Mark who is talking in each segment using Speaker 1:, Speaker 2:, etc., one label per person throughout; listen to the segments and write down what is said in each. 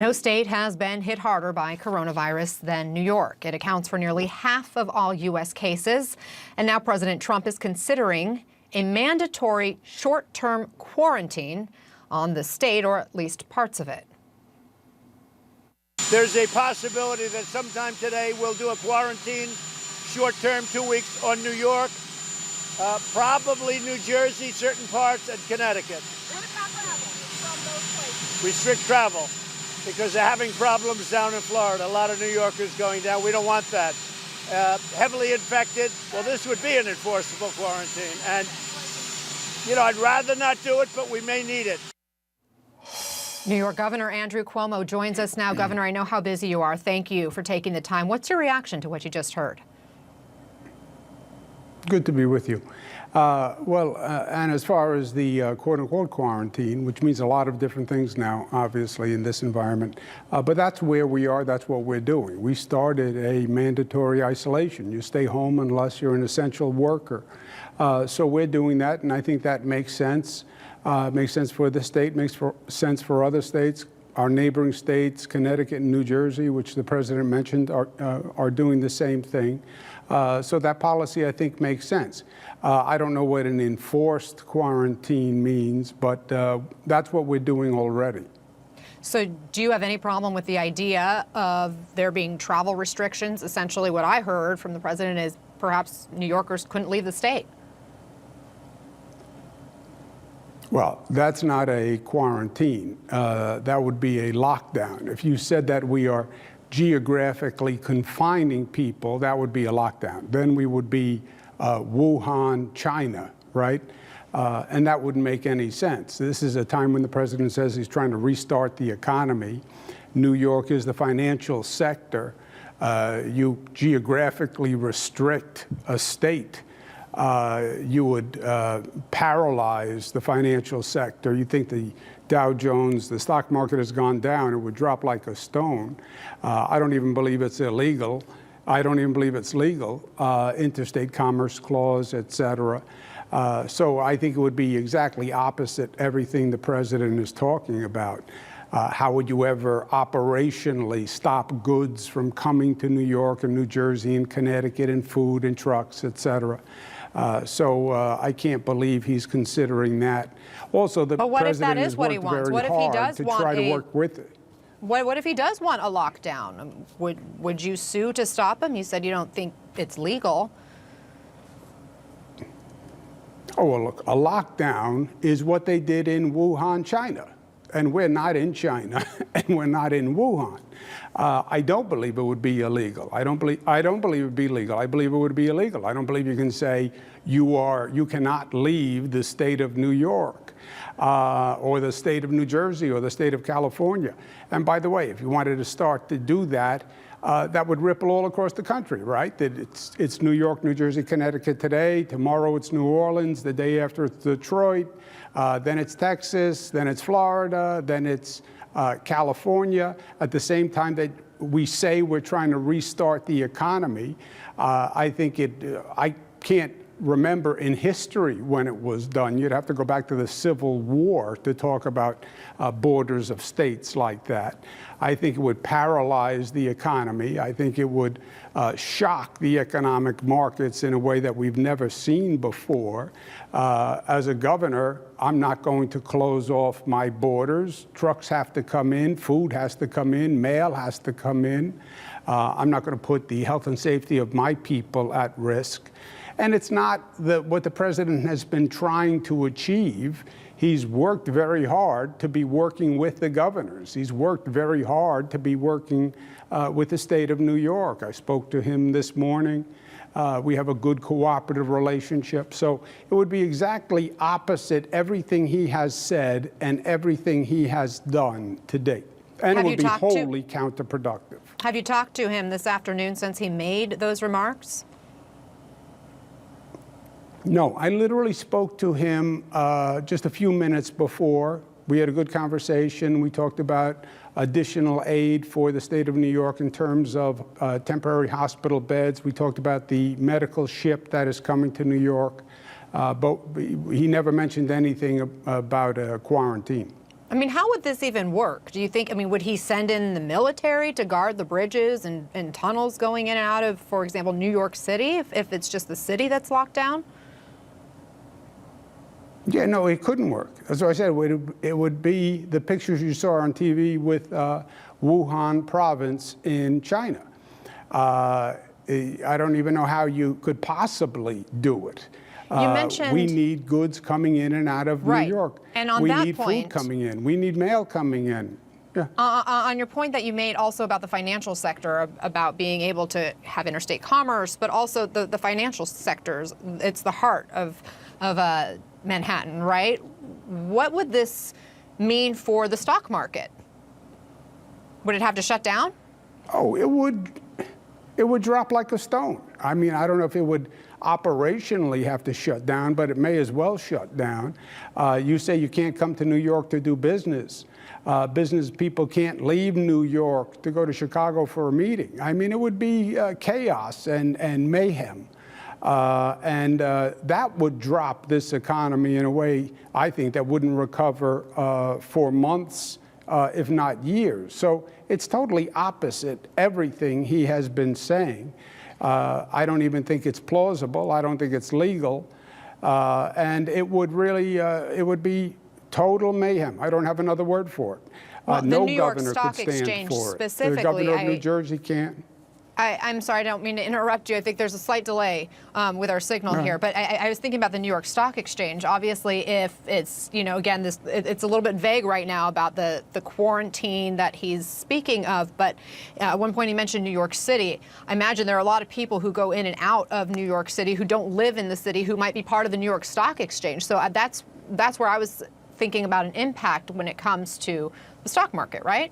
Speaker 1: No state has been hit harder by coronavirus than New York. It accounts for nearly half of all U.S. cases. And now President Trump is considering a mandatory short-term quarantine on the state, or at least parts of it.
Speaker 2: There's a possibility that sometime today we'll do a quarantine, short-term, 2 weeks on New York, probably New Jersey, certain parts, and Connecticut.
Speaker 3: What about travel from those places?
Speaker 2: Restrict travel, because they're having problems down in Florida. A lot of New Yorkers going down. We don't want that. Heavily infected, well, this would be an enforceable quarantine. And, you know, I'd rather not do it, but we may need it.
Speaker 1: New York Governor Andrew Cuomo joins us now. Governor, I know how busy you are. Thank you for taking the time. What's your reaction to what you just heard?
Speaker 4: Good to be with you. And as far as the quote-unquote quarantine, which means a lot of different things now, obviously, in this environment, but that's where we are, that's what we're doing. We started a mandatory isolation. You stay home unless you're an essential worker. So we're doing that, and I think that makes sense. Makes sense for the state, makes sense for other states. Our neighboring states, Connecticut and New Jersey, which the president mentioned, are doing the same thing. So that policy, I think, makes sense. I don't know what an enforced quarantine means, but that's what we're doing already.
Speaker 1: So do you have any problem with the idea of there being travel restrictions? Essentially, what I heard from the president is perhaps New Yorkers couldn't leave the state.
Speaker 4: Well, that's not a quarantine. That would be a lockdown. If you said that we are geographically confining people, that would be a lockdown. Then we would be Wuhan, China, right? And that wouldn't make any sense. This is a time when the president says he's trying to restart the economy. New York is the financial sector. You geographically restrict a state. You would paralyze the financial sector. You think the Dow Jones, the stock market has gone down, it would drop like a stone. I don't even believe it's illegal. I don't even believe it's legal, interstate commerce clause, et cetera. So I think it would be exactly opposite everything the president is talking about. How would you ever operationally stop goods from coming to New York and New Jersey and Connecticut and food and trucks, et cetera? So I can't believe he's considering that. Also, the president has worked very hard to try to work with it.
Speaker 1: What if he does want a lockdown? Would you sue to stop him? You said you don't think it's legal.
Speaker 4: Oh, well, look, a lockdown is what they did in Wuhan, China. And we're not in China, and we're not in Wuhan. I don't believe it would be illegal. I don't believe it would be legal. I believe it would be illegal. I don't believe you can say you cannot leave the state of New York, or the state of New Jersey, or the state of California. And by the way, if you wanted to start to do that, that would ripple all across the country, right? That it's New York, New Jersey, Connecticut today. Tomorrow it's New Orleans. The day after it's Detroit. Then it's Texas. Then it's Florida. Then it's California. At the same time that we say we're trying to restart the economy, I think I can't remember in history when it was done. You'd have to go back to the Civil War to talk about borders of states like that. I think it would paralyze the economy. I think it would shock the economic markets in a way that we've never seen before. As a governor, I'm not going to close off my borders. Trucks have to come in, food has to come in, mail has to come in. I'm not going to put the health and safety of my people at risk. And it's not what the president has been trying to achieve. He's worked very hard to be working with the governors. He's worked very hard to be working with the state of New York. I spoke to him this morning. We have a good cooperative relationship. So it would be exactly opposite everything he has said and everything he has done to date. And it would be wholly counterproductive.
Speaker 1: Have you talked to him this afternoon since he made those remarks?
Speaker 4: No, I literally spoke to him just a few minutes before. We had a good conversation. We talked about additional aid for the state of New York in terms of temporary hospital beds. We talked about the medical ship that is coming to New York. But he never mentioned anything about a quarantine.
Speaker 1: I mean, how would this even work? Do you think, I mean, would he send in the military to guard the bridges and tunnels going in and out of, for example, New York City, if it's just the city that's locked down?
Speaker 4: Yeah, no, it couldn't work. As I said, it would be the pictures you saw on TV with Wuhan province in China. I don't even know how you could possibly do it.
Speaker 1: You mentioned
Speaker 4: we need goods coming in and out of
Speaker 1: right.
Speaker 4: New York.
Speaker 1: And on
Speaker 4: we
Speaker 1: that
Speaker 4: need
Speaker 1: point,
Speaker 4: food coming in. We need mail coming in. Yeah.
Speaker 1: On your point that you made also about the financial sector, about being able to have interstate commerce, but also the financial sectors, it's the heart of Manhattan, right? What would this mean for the stock market? Would it have to shut down?
Speaker 4: Oh, it would drop like a stone. I mean, I don't know if it would operationally have to shut down, but it may as well shut down. You say you can't come to New York to do business. Business people can't leave New York to go to Chicago for a meeting. I mean, it would be chaos and mayhem. That would drop this economy in a way, I think, that wouldn't recover for months, if not years. So it's totally opposite everything he has been saying. I don't even think it's plausible. I don't think it's legal. And it would really, it would be total mayhem. I don't have another word for it.
Speaker 1: Well,
Speaker 4: no
Speaker 1: the New York
Speaker 4: governor
Speaker 1: Stock
Speaker 4: could stand
Speaker 1: Exchange
Speaker 4: for it.
Speaker 1: specifically,
Speaker 4: The governor of New Jersey can't.
Speaker 1: I'm sorry, I don't mean to interrupt you. I think there's a slight delay with our signal here, but I was thinking about the New York Stock Exchange. Obviously, if it's, you know, again, it's a little bit vague right now about the quarantine that he's speaking of, but at one point he mentioned New York City. I imagine there are a lot of people who go in and out of New York City who don't live in the city who might be part of the New York Stock Exchange. So that's where I was thinking about an impact when it comes to the stock market, right?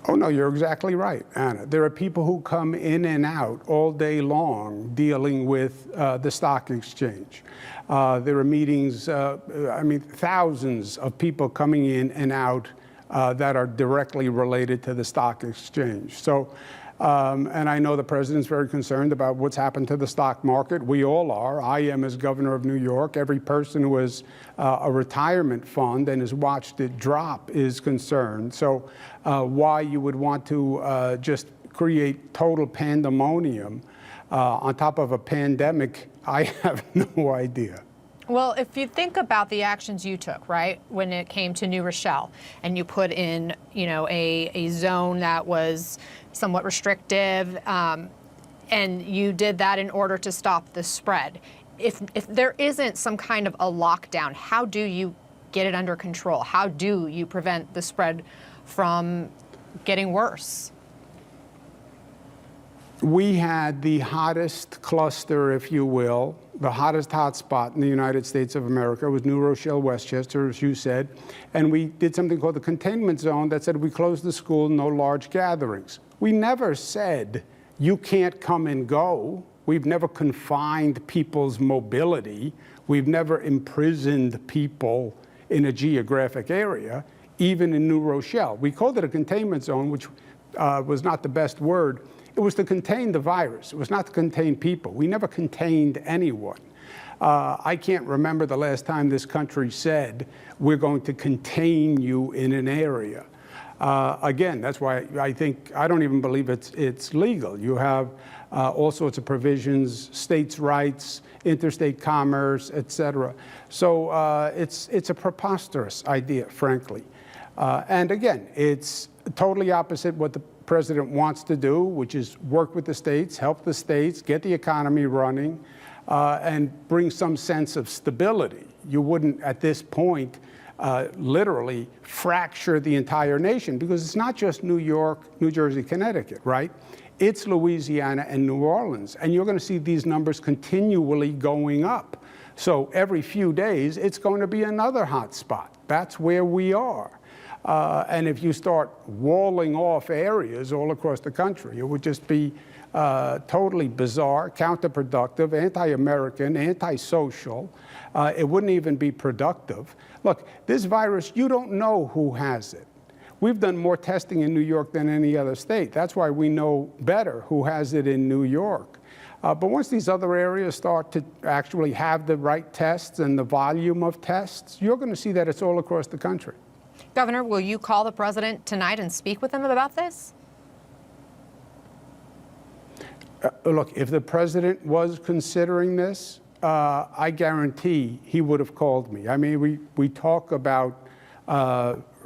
Speaker 4: Oh, no, you're exactly right, Anna. There are people who come in and out all day long dealing with the stock exchange. There are meetings, I mean, thousands of people coming in and out that are directly related to the stock exchange. So, and I know the president's very concerned about what's happened to the stock market. We all are. I am as governor of New York. Every person who has a retirement fund and has watched it drop is concerned. So why you would want to just create total pandemonium on top of a pandemic, I have no idea.
Speaker 1: Well, if you think about the actions you took, right, when it came to New Rochelle, and you put in, you know, a zone that was somewhat restrictive, and you did that in order to stop the spread. If there isn't some kind of a lockdown, how do you get it under control? How do you prevent the spread from getting worse?
Speaker 4: We had the hottest cluster, if you will, the hottest hotspot in the United States of America was New Rochelle, Westchester, as you said. And we did something called the containment zone that said we closed the school, no large gatherings. We never said you can't come and go. We've never confined people's mobility. We've never imprisoned people in a geographic area, even in New Rochelle. We called it a containment zone, which was not the best word. It was to contain the virus. It was not to contain people. We never contained anyone. I can't remember the last time this country said, we're going to contain you in an area. Again, that's why I don't even believe it's legal. You have all sorts of provisions, states' rights, interstate commerce, et cetera. So it's a preposterous idea, frankly. And again, it's totally opposite what the president wants to do, which is work with the states, help the states, get the economy running, and bring some sense of stability. You wouldn't, at this point, literally fracture the entire nation, because it's not just New York, New Jersey, Connecticut, right? It's Louisiana and New Orleans. And you're going to see these numbers continually going up. So every few days, it's going to be another hot spot. That's where we are. And if you start walling off areas all across the country, it would just be totally bizarre, counterproductive, anti-American, anti-social. It wouldn't even be productive. Look, this virus, you don't know who has it. We've done more testing in New York than any other state. That's why we know better who has it in New York. But once these other areas start to actually have the right tests and the volume of tests, you're going to see that it's all across the country.
Speaker 1: Governor, will you call the president tonight and speak with him about this?
Speaker 4: Look, if the president was considering this, I guarantee he would have called me. I mean, we talk about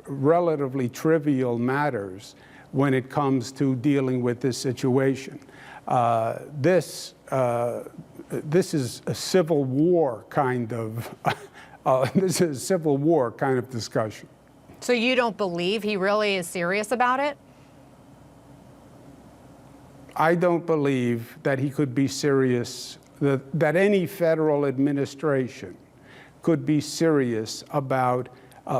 Speaker 4: relatively trivial matters when it comes to dealing with this situation. This is a civil war kind of this is a civil war kind of discussion.
Speaker 1: So you don't believe he really is serious about it?
Speaker 4: I don't believe that he could be serious, that any federal administration could be serious about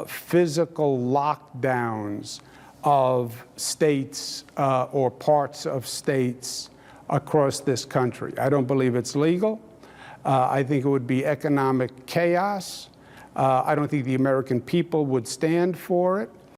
Speaker 4: physical lockdowns of states or parts of states across this country. I don't believe it's legal. I think it would be economic chaos. I don't think the American people would stand for it.